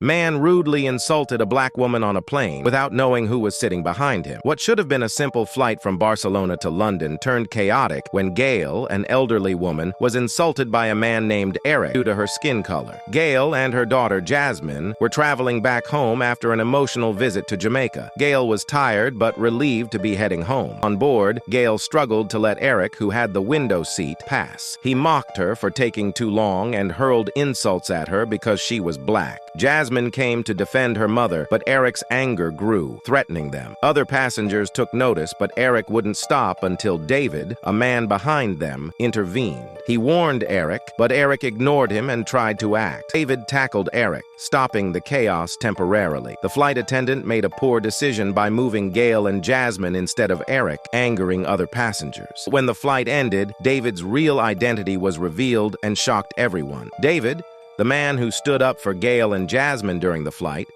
Man rudely insulted a black woman on a plane without knowing who was sitting behind him. What should have been a simple flight from Barcelona to London turned chaotic when Gail, an elderly woman, was insulted by a man named Eric due to her skin color. Gail and her daughter Jasmine were traveling back home after an emotional visit to Jamaica. Gail was tired but relieved to be heading home. On board, Gail struggled to let Eric, who had the window seat, pass. He mocked her for taking too long and hurled insults at her because she was black. Jasmine came to defend her mother, but Eric's anger grew, threatening them. Other passengers took notice, but Eric wouldn't stop until David, a man behind them, intervened. He warned Eric, but Eric ignored him and tried to act. David tackled Eric, stopping the chaos temporarily. The flight attendant made a poor decision by moving Gail and Jasmine instead of Eric, angering other passengers. When the flight ended, David's real identity was revealed and shocked everyone. David, the man who stood up for Gail and Jasmine during the flight,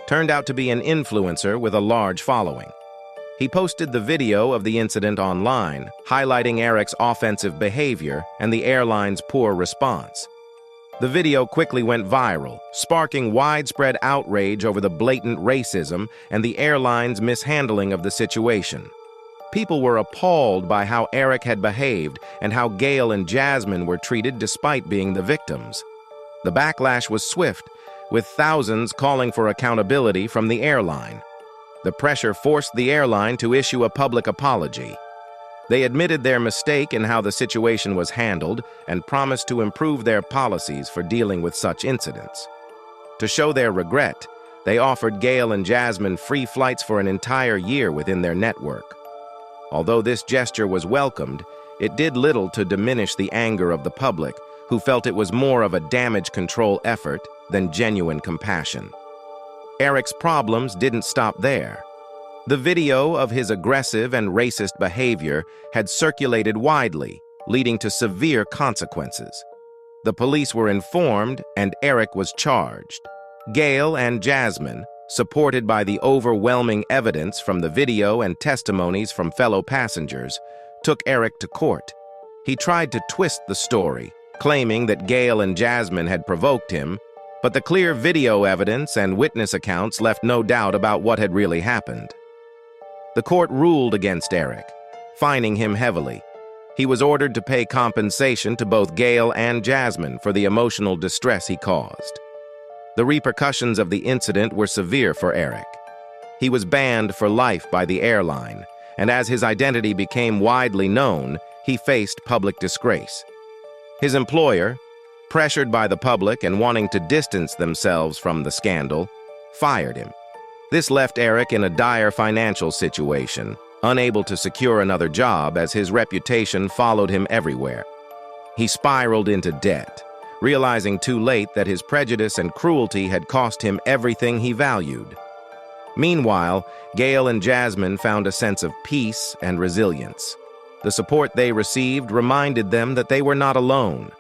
turned out to be an influencer with a large following. He posted the video of the incident online, highlighting Eric's offensive behavior and the airline's poor response. The video quickly went viral, sparking widespread outrage over the blatant racism and the airline's mishandling of the situation. People were appalled by how Eric had behaved and how Gail and Jasmine were treated despite being the victims. The backlash was swift, with thousands calling for accountability from the airline. The pressure forced the airline to issue a public apology. They admitted their mistake in how the situation was handled and promised to improve their policies for dealing with such incidents. To show their regret, they offered Gail and Jasmine free flights for an entire year within their network. Although this gesture was welcomed, it did little to diminish the anger of the public, who felt it was more of a damage control effort than genuine compassion. Eric's problems didn't stop there. The video of his aggressive and racist behavior had circulated widely, leading to severe consequences. The police were informed, and Eric was charged. Gail and Jasmine, supported by the overwhelming evidence from the video and testimonies from fellow passengers, took Eric to court. He tried to twist the story, claiming that Gail and Jasmine had provoked him, but the clear video evidence and witness accounts left no doubt about what had really happened. The court ruled against Eric, fining him heavily. He was ordered to pay compensation to both Gail and Jasmine for the emotional distress he caused. The repercussions of the incident were severe for Eric. He was banned for life by the airline, and as his identity became widely known, he faced public disgrace. His employer, pressured by the public and wanting to distance themselves from the scandal, fired him. This left Eric in a dire financial situation, unable to secure another job as his reputation followed him everywhere. He spiraled into debt, realizing too late that his prejudice and cruelty had cost him everything he valued. Meanwhile, Gail and Jasmine found a sense of peace and resilience. The support they received reminded them that they were not alone.